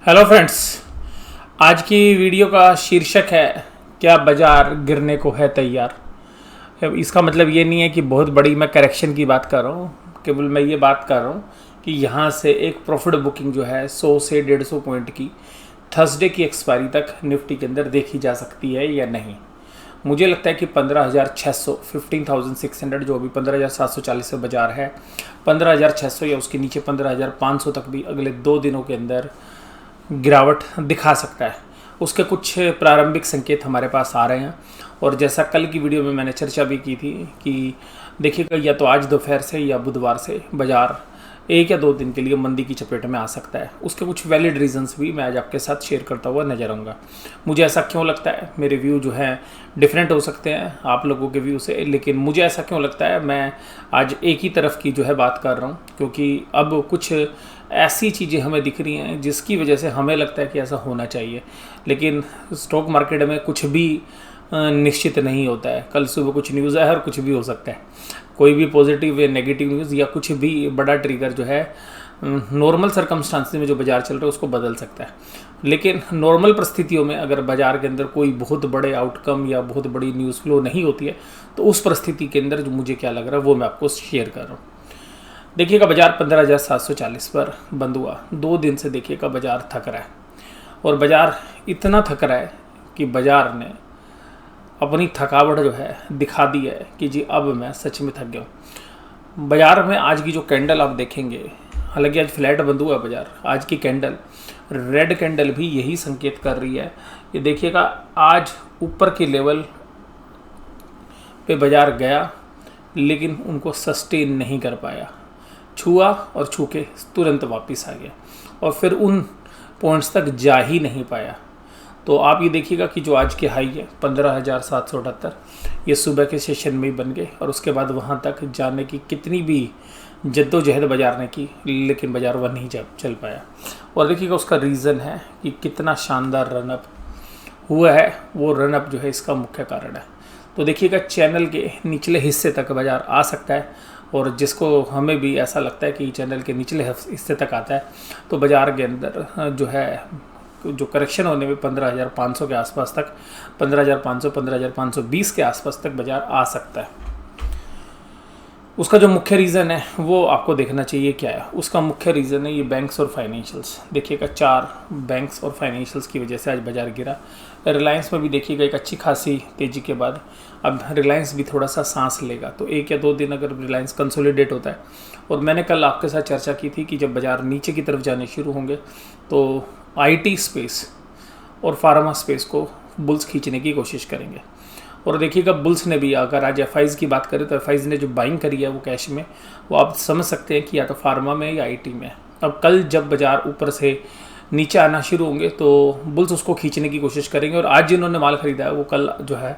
Hello friends. आज की video का शीर्षक है क्या बाजार गिरने को है तैयार। अब इसका मतलब ये नहीं है कि बहुत बड़ी मैं करेक्शन की बात कर रहा हूँ, केवल मैं ये बात कर रहा हूँ कि यहाँ से एक प्रॉफिट बुकिंग जो है 100 से 150 पॉइंट की थर्सडे की एक्सपायरी तक निफ्टी के अंदर देखी जा सकती है या नहीं। मुझे लगता है कि 15,600 15,600 जो अभी 15,740 से बाजार है, 15,600 या उसके नीचे 15,500 तक भी अगले 2 दिनों के अंदर गिरावट दिखा सकता है। उसके कुछ प्रारंभिक संकेत हमारे पास आ रहे हैं और जैसा कल की वीडियो में मैंने चर्चा भी की थी कि देखिएगा या तो आज दोपहर से या बुधवार से बाजार 1 या 2 दिन के लिए मंदी की चपेट में आ सकता है। उसके कुछ वैलिड रीजंस भी मैं आज आपके साथ शेयर करता हुआ नजर आऊँगा। मुझे ऐसा क्यों लगता है, मेरे व्यू जो हैं डिफरेंट हो सकते हैं आप लोगों के व्यू से, लेकिन मुझे ऐसा क्यों लगता है मैं आज एक ही तरफ की जो है बात कर रहा हूँ, क्योंकि अब कुछ ऐसी चीज़ें हमें दिख रही हैं जिसकी वजह से हमें लगता है कि ऐसा होना चाहिए। लेकिन स्टॉक मार्केट में कुछ भी निश्चित नहीं होता है। कल सुबह कुछ न्यूज़ है और कुछ भी हो सकता है। कोई भी पॉजिटिव या नेगेटिव न्यूज़ या कुछ भी बड़ा ट्रिगर जो है नॉर्मल सर्कमस्टांसिस में जो बाजार चल रहा है उसको बदल सकता है। लेकिन नॉर्मल परिस्थितियों में अगर बाजार के अंदर कोई बहुत बड़े आउटकम या बहुत बड़ी न्यूज़ फ्लो नहीं होती है तो उस परिस्थिति के अंदर जो मुझे क्या लग रहा है वो मैं आपको शेयर कर रहा हूँ। देखिएगा बाजार 15,740 पर बंद हुआ। 2 दिन से देखिएगा बाजार थक रहा है और बाजार इतना थक रहा है कि बाजार ने अपनी थकावट जो है दिखा दी है कि जी अब मैं सच में थक गया हूँ। बाजार में आज की जो कैंडल आप देखेंगे, हालांकि आज फ्लैट बंद हुआ बाजार, आज की कैंडल रेड कैंडल भी यही संकेत कर रही है। ये देखिएगा आज ऊपर के लेवल पे बाजार गया लेकिन उनको सस्टेन नहीं कर पाया, छुआ और छू के तुरंत वापस आ गया और फिर उन पॉइंट्स तक जा ही नहीं पाया। तो आप ये देखिएगा कि जो आज के हाई है 15,778, ये सुबह के सेशन में ही बन गए और उसके बाद वहाँ तक जाने की कितनी भी जद्दोजहद बाजार ने की लेकिन बाजार वह नहीं चल पाया। और देखिएगा उसका रीज़न है कि कितना शानदार रनअप हुआ है, वो रनअप जो है इसका मुख्य कारण है। तो देखिएगा चैनल के निचले हिस्से तक बाजार आ सकता है और जिसको हमें भी ऐसा लगता है कि चैनल के निचले हिस्से तक आता है तो बाजार के अंदर जो है जो करेक्शन होने में 15,500 के आसपास तक, 15,500 15,520 के आसपास तक बाजार आ सकता है। उसका जो मुख्य रीज़न है वो आपको देखना चाहिए क्या है। उसका मुख्य रीज़न है ये बैंक्स और फाइनेंशियल्स। देखिएगा 4 बैंक्स और फाइनेंशियल्स की वजह से आज बाजार गिरा। रिलायंस में भी देखिएगा एक अच्छी खासी तेज़ी के बाद अब रिलायंस भी थोड़ा सा सांस लेगा। तो 1 या 2 दिन अगर रिलायंस कंसोलिडेट होता है, और मैंने कल आपके साथ चर्चा की थी कि जब बाजार नीचे की तरफ जाने शुरू होंगे तो आईटी स्पेस और फार्मा स्पेस को बुल्स खींचने की कोशिश करेंगे। और देखिएगा बुल्स ने भी, अगर आज एफआईज की बात करें तो एफआईज ने जो बाइंग करी है वो कैश में, वो आप समझ सकते हैं कि या तो फार्मा में या आईटी में। अब कल जब बाजार ऊपर से नीचे आना शुरू होंगे तो बुल्स उसको खींचने की कोशिश करेंगे और आज जिन्होंने माल खरीदा है वो कल जो है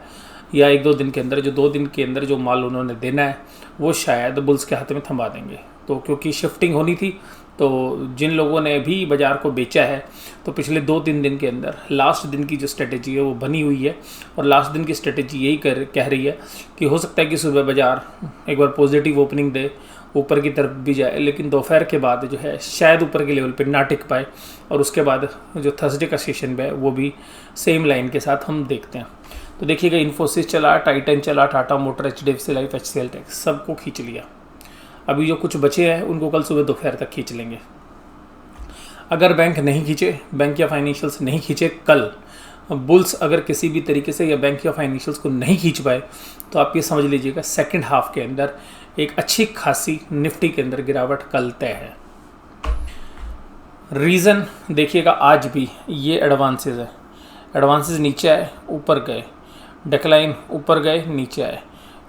या 1-2 दिन के अंदर, जो 2 दिन के अंदर जो माल उन्होंने देना है वो शायद बुल्स के हाथ में थमा देंगे। तो क्योंकि शिफ्टिंग होनी थी तो जिन लोगों ने भी बाज़ार को बेचा है तो पिछले 2-3 दिन के अंदर लास्ट दिन की जो स्ट्रेटेजी है वो बनी हुई है और लास्ट दिन की स्ट्रेटेजी यही कह रही है कि हो सकता है कि सुबह बाज़ार एक बार पॉजिटिव ओपनिंग दे, ऊपर की तरफ भी जाए, लेकिन दोपहर के बाद जो है शायद ऊपर के लेवल पे ना टिक पाए और उसके बाद जो थर्सडे का सेशन है वो भी सेम लाइन के साथ हम देखते हैं। तो देखिएगा इन्फोसिस चला, टाइटन चला, Tata motor, HDFC life, HCL tax सबको खींच लिया। अभी जो कुछ बचे हैं उनको कल सुबह दोपहर तक खींच लेंगे। अगर बैंक नहीं खींचे, बैंक या फाइनेंशियल्स नहीं खींचे कल, बुल्स अगर किसी भी तरीके से या बैंक या फाइनेंशियल्स को नहीं खींच पाए तो आप ये समझ लीजिएगा सेकंड हाफ के अंदर एक अच्छी खासी निफ्टी के अंदर गिरावट कल तय है। रीज़न देखिएगा आज भी ये एडवांसेस है। एडवांसेस नीचे आए, ऊपर गए, डिक्लाइन ऊपर गए, नीचे आए,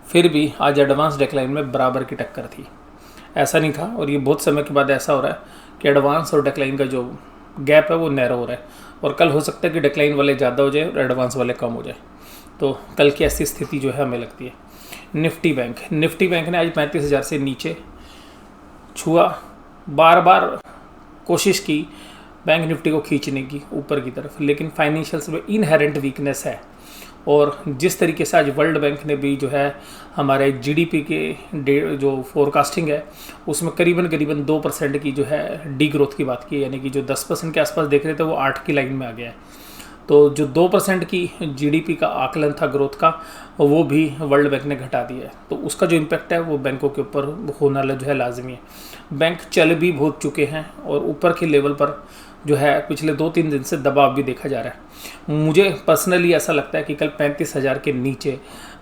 फिर भी आज एडवांस डिक्लाइन में बराबर की टक्कर थी। ऐसा नहीं था और ये बहुत समय के बाद ऐसा हो रहा है कि एडवांस और डिक्लाइन का जो गैप है वो नैरो हो रहा है और कल हो सकता है कि डिक्लाइन वाले ज़्यादा हो जाए और एडवांस वाले कम हो जाए। तो कल की ऐसी स्थिति जो है हमें लगती है। निफ्टी बैंक ने आज 35,000 से नीचे छुआ, बार बार कोशिश की बैंक निफ्टी को खींचने की ऊपर की तरफ, लेकिन फाइनेंशियल्स में इनहेरेंट वीकनेस है। और जिस तरीके से आज वर्ल्ड बैंक ने भी जो है हमारे जीडीपी के जो फोरकास्टिंग है उसमें करीबन 2% की जो है डी ग्रोथ की बात की, यानी कि जो 10% के आसपास देख रहे थे वो 8 की लाइन में आ गया है। तो जो 2% की जीडीपी का आकलन था ग्रोथ का, वो भी वर्ल्ड बैंक ने घटा दिया है। तो उसका जो इम्पैक्ट है वो बैंकों के ऊपर होना जो है लाजमी है। बैंक चल भी बहुत चुके हैं और ऊपर के लेवल पर जो है पिछले 2-3 दिन से दबाव भी देखा जा रहा है। मुझे पर्सनली ऐसा लगता है कि कल 35,000 के नीचे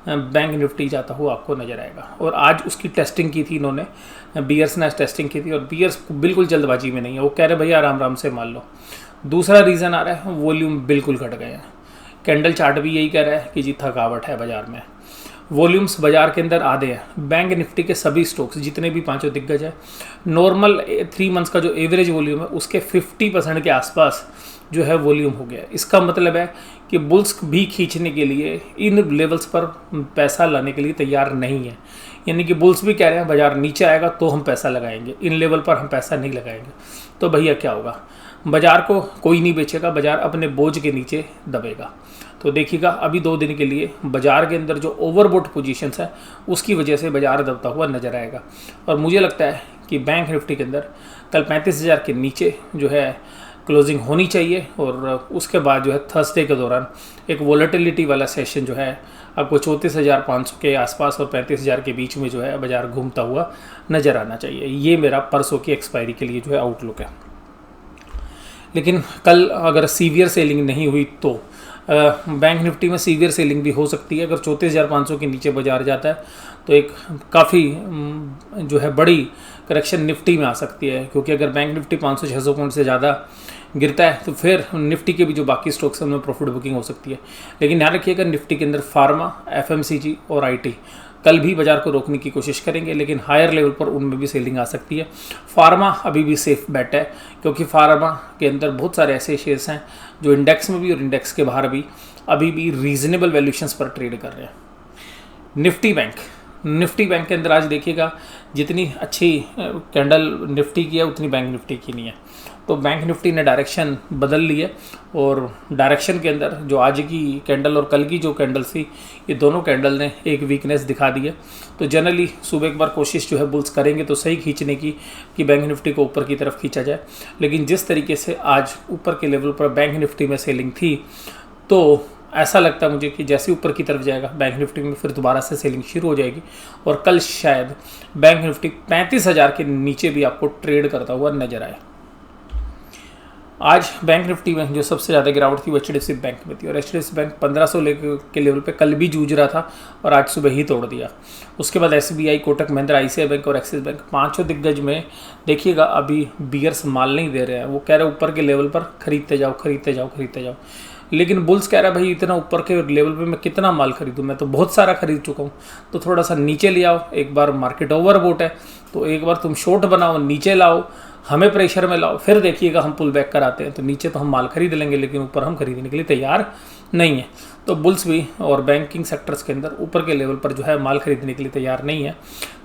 बैंक निफ्टी जाता हुआ आपको नज़र आएगा। और आज उसकी टेस्टिंग की थी इन्होंने, बियर्स ने आज टेस्टिंग की थी और बियर्स बिल्कुल जल्दबाजी में नहीं है, वो कह रहे भैया आराम आराम से मान लो। दूसरा रीज़न आ रहा है वॉल्यूम बिल्कुल घट गए हैं। कैंडल चार्ट भी यही कह रहा है कि जी थकावट है बाजार में, वॉल्यूम्स बाजार के अंदर आधे हैं। बैंक निफ्टी के सभी स्टॉक्स जितने भी पांचों दिग्गज है, नॉर्मल 3 मंथ्स का जो एवरेज वॉल्यूम है उसके 50% के आसपास जो है वॉल्यूम हो गया। इसका मतलब है कि बुल्स भी खींचने के लिए इन लेवल्स पर पैसा लाने के लिए तैयार नहीं है। यानी कि बुल्स भी कह रहे हैं बाजार नीचे आएगा तो हम पैसा लगाएंगे, इन लेवल पर हम पैसा नहीं लगाएंगे। तो भैया क्या होगा, बाजार को कोई नहीं बेचेगा, बाजार अपने बोझ के नीचे दबेगा। तो देखिएगा अभी 2 दिन के लिए बाजार के अंदर जो ओवरबोट पोजीशंस है उसकी वजह से बाजार दबता हुआ नजर आएगा। और मुझे लगता है कि बैंक निफ्टी के अंदर कल 35,000 के नीचे जो है क्लोजिंग होनी चाहिए और उसके बाद जो है थर्सडे के दौरान एक वॉलेटिलिटी वाला सेशन जो है आपको 34,500 के आसपास और 35,000 के बीच में जो है बाजार घूमता हुआ नज़र आना चाहिए। ये मेरा परसों की एक्सपायरी के लिए जो है आउटलुक है। लेकिन कल अगर सीवियर सेलिंग नहीं हुई तो बैंक निफ्टी में सीवियर सेलिंग भी हो सकती है। अगर 34,500 के नीचे बाजार जाता है तो एक काफ़ी जो है बड़ी करेक्शन निफ्टी में आ सकती है, क्योंकि अगर बैंक निफ्टी 500-600 पॉइंट से ज़्यादा गिरता है तो फिर निफ्टी के भी जो बाकी स्टॉक्स हैं उनमें प्रॉफिट बुकिंग हो सकती है। लेकिन ध्यान रखिएगा निफ्टी के अंदर फार्मा, एफएमसीजी और आईटी कल भी बाजार को रोकने की कोशिश करेंगे, लेकिन हायर लेवल पर उनमें भी सेलिंग आ सकती है। फार्मा अभी भी सेफ बेट है, क्योंकि फार्मा के अंदर बहुत सारे ऐसे शेयर्स हैं जो इंडेक्स में भी और इंडेक्स के बाहर भी अभी भी रीजनेबल वैल्यूशंस पर ट्रेड कर रहे हैं। निफ्टी बैंक के अंदर आज देखिएगा जितनी अच्छी कैंडल निफ्टी की है उतनी बैंक निफ्टी की नहीं है। तो बैंक निफ्टी ने डायरेक्शन बदल ली है और डायरेक्शन के अंदर जो आज की कैंडल और कल की जो कैंडल थी, ये दोनों कैंडल ने एक वीकनेस दिखा दी है। तो जनरली सुबह एक बार कोशिश जो है बुल्स करेंगे तो सही खींचने की कि बैंक निफ्टी को ऊपर की तरफ खींचा जाए। लेकिन जिस तरीके से आज ऊपर के लेवल पर बैंक निफ्टी में सेलिंग थी, तो ऐसा लगता है मुझे कि जैसे ऊपर की तरफ जाएगा बैंक निफ्टी में फिर दोबारा से सेलिंग शुरू हो जाएगी और कल शायद बैंक निफ्टी 35,000 के नीचे भी आपको ट्रेड करता हुआ नजर आए। आज बैंक निफ्टी में जो सबसे ज़्यादा गिरावट थी वो एचडीएफसी बैंक में थी और एचडीएफसी बैंक 1500 के लेवल पे कल भी जूझ रहा था और आज सुबह ही तोड़ दिया। उसके बाद SBI, Kotak Mahindra, ICI bank और एक्सिस बैंक, पांचों दिग्गज में देखिएगा अभी बियर्स माल नहीं दे रहे हैं। वो कह रहे हैं ऊपर के लेवल पर खरीदते जाओ। लेकिन बुल्स कह रहा है भाई इतना ऊपर के लेवल पे मैं कितना माल खरीदूं, मैं तो बहुत सारा खरीद चुका हूं, तो थोड़ा सा नीचे ले आओ। एक बार मार्केट ओवरबोट है तो एक बार तुम शॉर्ट बनाओ, नीचे लाओ, हमें प्रेशर में लाओ, फिर देखिएगा हम पुल बैक कराते हैं। तो नीचे तो हम माल खरीद लेंगे लेकिन ऊपर हम खरीदने के लिए तैयार नहीं है। तो बुल्स भी और बैंकिंग सेक्टर्स के अंदर ऊपर के लेवल पर जो है माल खरीदने के लिए तैयार नहीं है।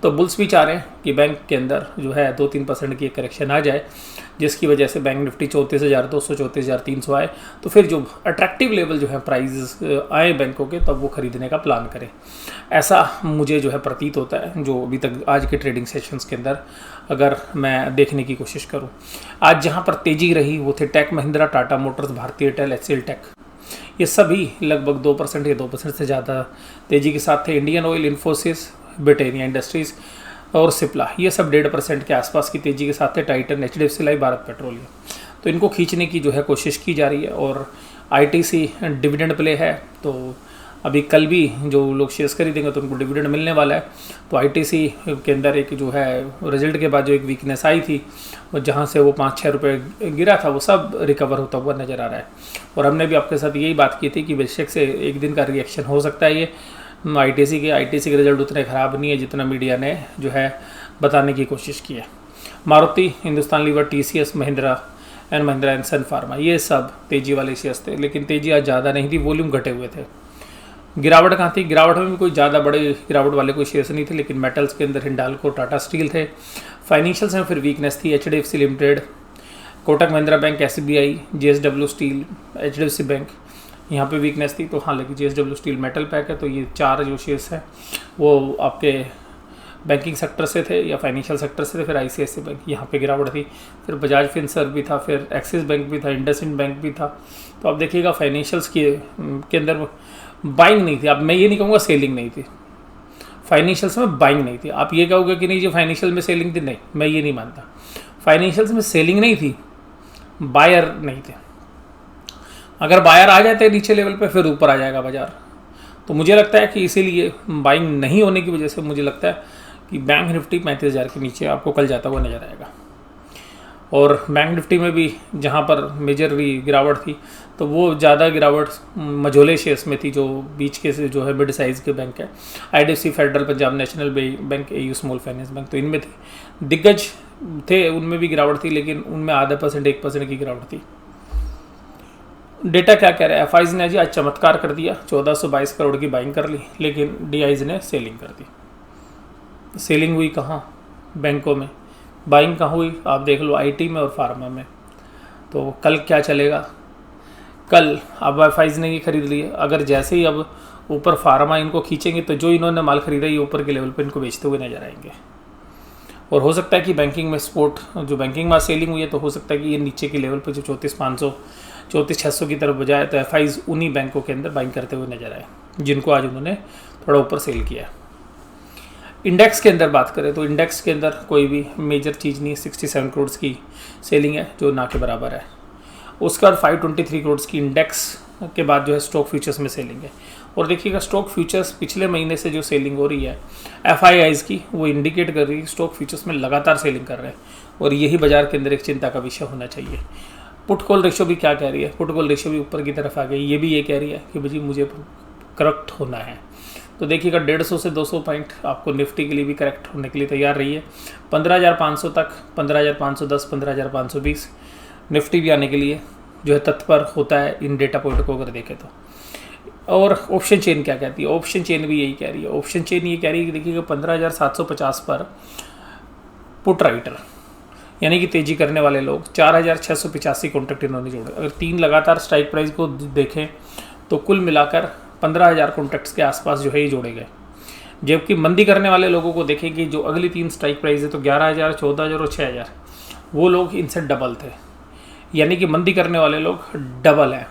तो बुल्स भी चाह रहे हैं कि बैंक के अंदर जो है 2-3% की एक करेक्शन आ जाए, जिसकी वजह से बैंक निफ्टी 34,200, 34,300 आए, तो फिर जो अट्रैक्टिव लेवल जो है प्राइजेस आए बैंकों के, तब वो खरीदने का प्लान करें। ऐसा मुझे जो है प्रतीत होता है जो अभी तक आज के ट्रेडिंग सेशंस के अंदर अगर मैं देखने की कोशिश करूं। आज जहां पर तेजी रही वो थे tech Mahindra, Tata motors, Bharti Airtel, HCL tech. ये सभी लगभग 2% या 2% से ज़्यादा तेज़ी के साथ थे। इंडियन ऑयल, इन्फोसिस, ब्रिटेनिया इंडस्ट्रीज़ और सिप्ला, ये सब 1.5% के आसपास की तेज़ी के साथ थे। Titan, HDFC life, Bharat petroleum, तो इनको खींचने की जो है कोशिश की जा रही है। और आईटीसी डिविडेंड प्ले है, तो अभी कल भी जो लोग शेयर्स खरीदेंगे तो उनको डिविडेंड मिलने वाला है। तो आईटीसी के अंदर एक जो है रिजल्ट के बाद जो एक वीकनेस आई थी और जहां से वो 5-6 रुपये गिरा था, वो सब रिकवर होता हुआ नज़र आ रहा है। और हमने भी आपके साथ यही बात की थी कि बेशक से एक दिन का रिएक्शन हो सकता है ये आईटीसी के रिजल्ट उतने ख़राब नहीं है जितना मीडिया ने जो है बताने की कोशिश की है। Maruti, Hindustan Lever, TCS, Mahindra and Sun Pharma, ये सब तेज़ी वाले शेयर्स थे, लेकिन तेज़ी आज ज़्यादा नहीं थी, वॉल्यूम घटे हुए थे। गिरावट कहाँ थी? गिरावट में भी कोई ज़्यादा बड़े गिरावट वाले कोई शेयर्स नहीं थे, लेकिन मेटल्स के अंदर हिंडाल्को, टाटा स्टील थे। फाइनेंशियल्स में फिर वीकनेस थी, HDFC limited, Kotak Mahindra bank, SBI, JSW steel, HDFC bank, यहाँ पे वीकनेस थी। तो हालांकि JSW स्टील मेटल पैक है, तो ये 4 जो शेयर्स हैं वो आपके बैंकिंग सेक्टर से थे या फाइनेंशियल सेक्टर से थे। फिर ICICI बैंक, यहाँ पे गिरावट थी। फिर बजाज फिनसर्व भी था, फिर एक्सिस बैंक भी था, इंडसइंड बैंक भी था। तो आप देखिएगा फाइनेंशियल्स के अंदर बाइंग नहीं थी। अब मैं ये नहीं कहूँगा सेलिंग नहीं थी, फाइनेंशियल्स में बाइंग नहीं थी। आप ये कहोगे कि नहीं जी फाइनेंशियल में सेलिंग थी, नहीं, मैं ये नहीं मानता। फाइनेंशियल्स में सेलिंग नहीं थी, बायर नहीं थे। अगर बायर आ जाते नीचे लेवल पे फिर ऊपर आ जाएगा बाजार। तो मुझे लगता है कि इसीलिए बाइंग नहीं होने की वजह से मुझे लगता है कि बैंक निफ्टी 35,000 के नीचे आपको कल जाता हुआ नजर आएगा। और बैंक निफ्टी में भी जहाँ पर मेजर भी गिरावट थी, तो वो ज़्यादा गिरावट मझोले शेयर्स में थी, जो बीच के से जो है मिड साइज़ के बैंक है, IDFC, federal, Punjab national bank, AU small finance bank, तो इनमें थे। दिग्गज थे, उनमें भी गिरावट थी, लेकिन उनमें आधा % 1% की गिरावट थी। डेटा क्या कह रहा है? FIs ने जी आज चमत्कार कर दिया, 1422 करोड़ की बाइंग कर ली, लेकिन DIs ने सेलिंग कर दी। सेलिंग हुई कहाँ? बैंकों में। बाइंग कहाँ हुई? आप देख लो IT में और फार्मा में। तो कल क्या चलेगा? कल अब FIs ने ये खरीद लिए, अगर जैसे ही अब ऊपर फार्मा इनको खींचेंगे तो जो इन्होंने माल खरीदा ये ऊपर के लेवल पर इनको बेचते हुए नजर आएंगे। और हो सकता है कि बैंकिंग में स्पोर्ट, जो बैंकिंग में सेलिंग हुई है, तो हो सकता है कि ये नीचे के लेवल पर जो 34,500, 34,600 की तरफ बजाए, तो FIs उन्हीं बैंकों के अंदर बाइंग करते हुए नजर आए जिनको आज उन्होंने थोड़ा ऊपर सेल किया। इंडेक्स के अंदर बात करें तो इंडेक्स के अंदर कोई भी मेजर चीज़ नहीं, 67 करोड़ की सेलिंग है जो ना के बराबर है। उसका 523 करोड़ की इंडेक्स के बाद जो है स्टॉक फ्यूचर्स में सेलिंग है। और देखिएगा स्टॉक फ्यूचर्स पिछले महीने से जो सेलिंग हो रही है FIIs की, वो इंडिकेट कर रही है स्टॉक फ्यूचर्स में लगातार सेलिंग कर रहे हैं, और यही बाजार के अंदर एक चिंता का विषय होना चाहिए। पुट कॉल रेशो भी क्या कह रही है? पुट कॉल रेशो भी ऊपर की तरफ आ गई। ये भी ये कह रही है कि भाई मुझे करेक्ट होना है। तो देखिएगा 150 से 200 पॉइंट आपको निफ्टी के लिए भी करेक्ट होने के लिए तैयार रही है। 15,500 तक, 15,510, 15,520 निफ्टी भी आने के लिए जो है तत्पर होता है इन डेटा पॉइंट को अगर देखें तो। और ऑप्शन चेन क्या कहती है? ऑप्शन चेन भी यही कह रही है। ऑप्शन चेन ये कह रही है कि देखिएगा 15,750 पर पुट राइटर यानी कि तेजी करने वाले लोग 4,685 कॉन्ट्रैक्ट इन्होंने जोड़े। अगर 3 लगातार स्ट्राइक प्राइस को देखें तो कुल मिलाकर 15,000 कॉन्ट्रैक्ट्स के आसपास जो है ये जोड़े गए। जबकि मंदी करने वाले लोगों को देखें कि जो अगली 3 स्ट्राइक प्राइस है तो 11,000, 14,000 और 6,000, वो लोग इनसे डबल थे, यानी कि मंदी करने वाले लोग डबल हैं।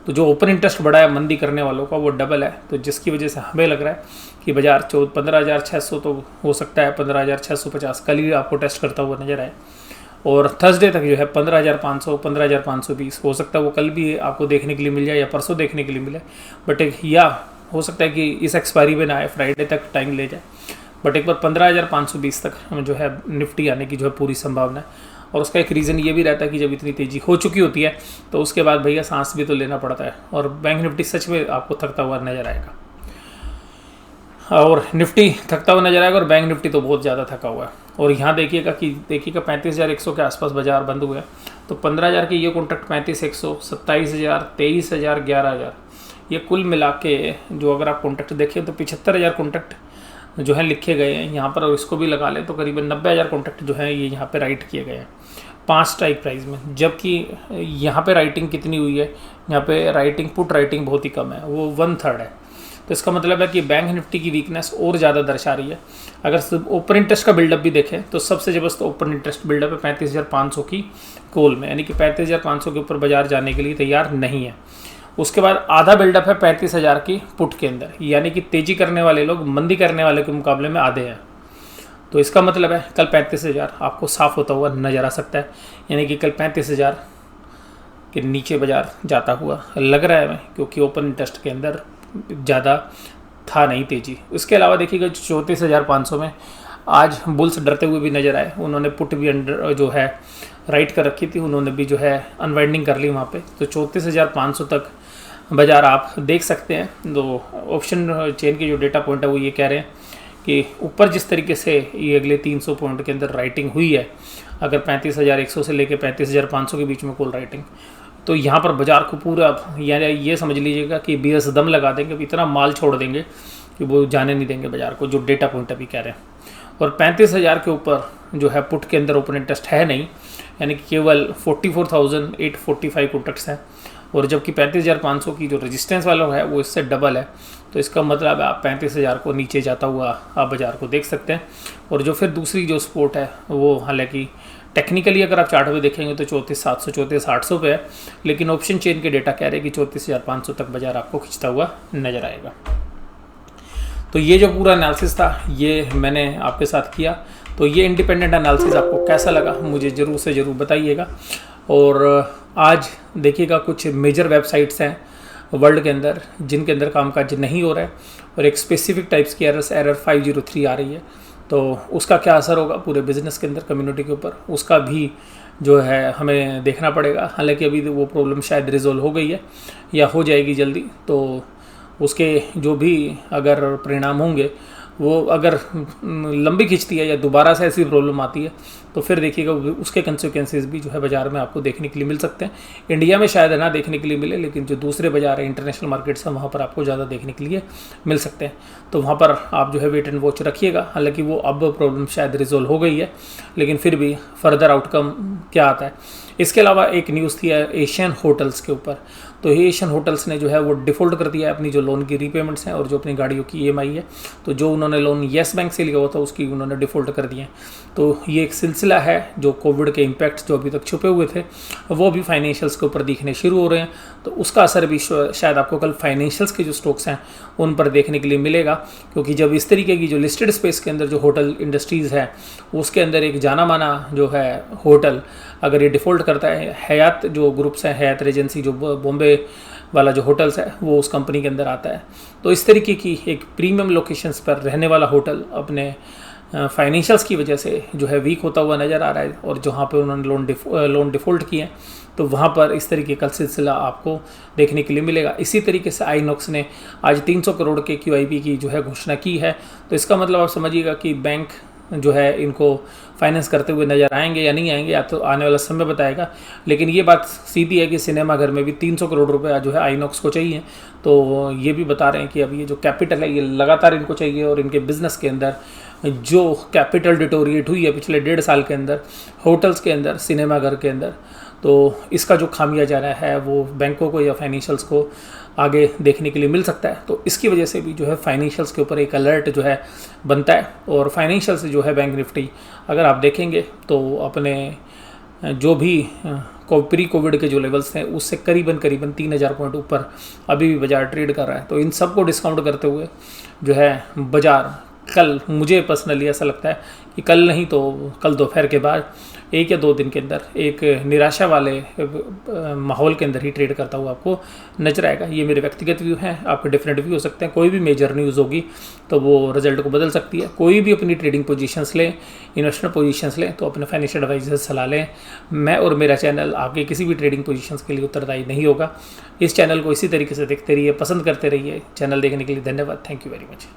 तो जो ओपन इंटरेस्ट बढ़ा है मंदी करने वालों का वो डबल है। तो जिसकी वजह से हमें लग रहा है कि बाजार 15,600 तो हो सकता है 15,650 कल ही आपको टेस्ट करता हुआ नजर आए। और थर्सडे तक जो है 15,500, 15,520 हो सकता है वो कल भी आपको देखने के लिए मिल जाए या परसों देखने के लिए मिले। बट एक या हो सकता है कि इस एक्सपायरी में ना आए, फ्राइडे तक टाइम ले जाए। बट एक बार 15,520 तक हमें जो है निफ्टी आने की जो है पूरी संभावना है। और उसका एक रीज़न ये भी रहता है कि जब इतनी तेज़ी हो चुकी होती है तो उसके बाद भैया सांस भी तो लेना पड़ता है, और बैंक निफ्टी सच में आपको थकता हुआ नजर आएगा। और निफ्टी थकता हुआ नजर आएगा और बैंक निफ्टी तो बहुत ज़्यादा थका हुआ है। और यहाँ देखिएगा 35,100 के आसपास बाजार बंद हुए हैं। तो 15,000 के ये कॉन्ट्रैक्ट 35,100, 27,000, 23,000, 11,000, ये कुल मिला के जो अगर आप कॉन्ट्रैक्ट देखें तो 75,000 कॉन्ट्रैक्ट जो है लिखे गए हैं यहाँ पर। और इसको भी लगा लें तो करीबन 90,000 कॉन्ट्रैक्ट जो है ये यहाँ पे राइट किए गए हैं 5 स्ट्राइक प्राइस में। जबकि यहाँ पे राइटिंग कितनी हुई है? यहाँ पे राइटिंग, पुट राइटिंग बहुत ही कम है, वो 1/3 है। तो इसका मतलब है कि बैंक निफ्टी की वीकनेस और ज़्यादा दर्शा रही है। अगर सिर्फ ओपन इंटरेस्ट का बिल्डअप भी देखें तो सबसे ज़बरदस्त ओपन इंटरेस्ट बिल्डअप है 35,500 की कॉल में, यानी कि 35,500 के ऊपर बाजार जाने के लिए तैयार नहीं है। उसके बाद आधा बिल्डअप है 35,000 की पुट के अंदर, यानी कि तेजी करने वाले लोग मंदी करने वाले के मुकाबले में आधे हैं। तो इसका मतलब है कल 35,000 आपको साफ होता हुआ नज़र आ सकता है, यानी कि कल 35,000 के नीचे बाजार जाता हुआ लग रहा है हमें, क्योंकि ओपन इंटरेस्ट के अंदर ज़्यादा था नहीं तेजी। उसके अलावा देखिएगा 34,500 में आज बुल्स डरते हुए भी नज़र आए। उन्होंने पुट भी अंडर जो है राइट कर रखी थी, उन्होंने भी जो है अनवाइंडिंग कर ली वहाँ पे। तो 34,500 तक बाजार आप देख सकते हैं। तो ऑप्शन चेन के जो डेटा पॉइंट है वो ये कह रहे हैं कि ऊपर जिस तरीके से ये अगले 300 पॉइंट के अंदर राइटिंग हुई है, अगर 35,100 से लेकर 35,500 के बीच में कॉल राइटिंग, तो यहाँ पर बाजार को पूरा यानी ये समझ लीजिएगा कि BS दम लगा देंगे, इतना माल छोड़ देंगे कि वो जाने नहीं देंगे बाजार को, जो डेटा पॉइंट अभी कह रहे हैं। और 35,000 के ऊपर जो है पुट के अंदर ओपन इंटरेस्ट है नहीं, यानी कि केवल 44,845 कॉन्ट्रैक्ट्स हैं, और जबकि 35,500 की जो रेजिस्टेंस वाला है वो इससे डबल है। तो इसका मतलब है आप 35,000 को नीचे जाता हुआ आप बाज़ार को देख सकते हैं। और जो फिर दूसरी जो सपोर्ट है वो हालांकि टेक्निकली अगर आप चार्ट में देखेंगे तो 34,700 34,800 पे है, लेकिन ऑप्शन चेन के डेटा कह रहे हैं कि 34,500 तक बाज़ार आपको खिंचता हुआ नज़र आएगा। तो ये जो पूरा एनालिसिस था ये मैंने आपके साथ किया। तो ये इंडिपेंडेंट एनालिसिस आपको कैसा लगा मुझे ज़रूर से ज़रूर बताइएगा। और आज देखिएगा कुछ मेजर वेबसाइट्स हैं वर्ल्ड के अंदर जिनके अंदर कामकाज नहीं हो रहा है, और एक स्पेसिफिक टाइप्स की एरर 503 आ रही है। तो उसका क्या असर होगा पूरे बिज़नेस के अंदर, कम्युनिटी के ऊपर, उसका भी जो है हमें देखना पड़ेगा। हालांकि अभी वो प्रॉब्लम शायद रिजोल्व हो गई है या हो जाएगी जल्दी। तो उसके जो भी अगर परिणाम होंगे वो अगर लंबी खिंचती है या दोबारा से ऐसी प्रॉब्लम आती है तो फिर देखिएगा उसके कंसिक्वेंसेस भी जो है बाज़ार में आपको देखने के लिए मिल सकते हैं। इंडिया में शायद ना देखने के लिए मिले, लेकिन जो दूसरे बाज़ार है इंटरनेशनल मार्केट्स हैं वहाँ पर आपको ज़्यादा देखने के लिए मिल सकते हैं। तो वहाँ पर आप जो है वेट एंड वॉच रखिएगा। हालांकि वो अब प्रॉब्लम शायद रिजोल्व हो गई है, लेकिन फिर भी फर्दर आउटकम क्या आता है। इसके अलावा एक न्यूज़ थी एशियन होटल्स के ऊपर। तो एशियन होटल्स ने जो है वो डिफ़ॉल्ट कर दिया है अपनी जो लोन की रीपेमेंट्स हैं और जो अपनी गाड़ियों की EMI है। तो जो उन्होंने लोन येस बैंक से लिया हुआ था उसकी उन्होंने डिफ़ॉल्ट कर दिए हैं। तो ये एक सिलसिला है जो कोविड के इम्पैक्ट्स जो अभी तक छुपे हुए थे वो भी फाइनेंशियल्स के ऊपर दिखने शुरू हो रहे हैं। तो उसका असर भी शायद आपको कल फाइनेंशियल्स के जो स्टॉक्स हैं उन पर देखने के लिए मिलेगा, क्योंकि जब इस तरीके की जो लिस्टेड स्पेस के अंदर जो होटल इंडस्ट्रीज़ है उसके अंदर एक जाना माना जो है होटल अगर ये डिफ़ॉल्ट करता है, हयात जो ग्रुप्स हैं, हयात रेजेंसी जो बॉम्बे वाला जो होटल्स है वो उस कंपनी के अंदर आता है। तो इस तरीके की एक प्रीमियम लोकेशंस पर रहने वाला होटल अपने फाइनेंशियल्स की वजह से जो है वीक होता हुआ नज़र आ रहा है, और जहाँ पे उन्होंने लोन डिफ़ॉल्ट किए हैं तो वहाँ पर इस तरीके का सिलसिला आपको देखने के लिए मिलेगा। इसी तरीके से आइनॉक्स ने आज 300 करोड़ के QIP की जो है घोषणा की है। तो इसका मतलब आप समझिएगा कि बैंक जो है इनको फाइनेंस करते हुए नज़र आएंगे या नहीं आएंगे, या तो आने वाला समय बताएगा। लेकिन ये बात सीधी है कि सिनेमा घर में भी 300 करोड़ रुपए जो है आइनॉक्स को चाहिए। तो ये भी बता रहे हैं कि अब ये जो कैपिटल है ये लगातार इनको चाहिए, और इनके बिज़नेस के अंदर जो कैपिटल डिटोरिएट हुई है पिछले 1.5 साल के अंदर होटल्स के अंदर, सिनेमा घर के अंदर, तो इसका जो खामिया जा रहा है वो बैंकों को या फाइनेंशियल्स को आगे देखने के लिए मिल सकता है। तो इसकी वजह से भी जो है फाइनेंशियल्स के ऊपर एक अलर्ट जो है बनता है। और फाइनेंशियल से जो है बैंक निफ्टी अगर आप देखेंगे तो अपने जो भी प्री कोविड के जो लेवल्स थे उससे करीबन 3,000 पॉइंट ऊपर अभी भी बाज़ार ट्रेड कर रहा है। तो इन सबको डिस्काउंट करते हुए जो है बाज़ार कल, मुझे पर्सनली ऐसा लगता है कि कल नहीं तो कल दोपहर के बाद 1 या 2 दिन के अंदर एक निराशा वाले माहौल के अंदर ही ट्रेड करता हुआ आपको नजर आएगा। ये मेरे व्यक्तिगत व्यू हैं, आपके डिफरेंट व्यू हो सकते हैं। कोई भी मेजर न्यूज़ होगी तो वो रिजल्ट को बदल सकती है। कोई भी अपनी ट्रेडिंग पोजीशंस लें, इन्वेस्टमेंट पोजीशंस लें तो अपने फाइनेंशियल एडवाइजर से सलाह लें। मैं और मेरा चैनल आपके किसी भी ट्रेडिंग पोजीशंस के लिए उत्तरदायी नहीं होगा। इस चैनल को इसी तरीके से देखते रहिए, पसंद करते रहिए। चैनल देखने के लिए धन्यवाद। Thank you very much.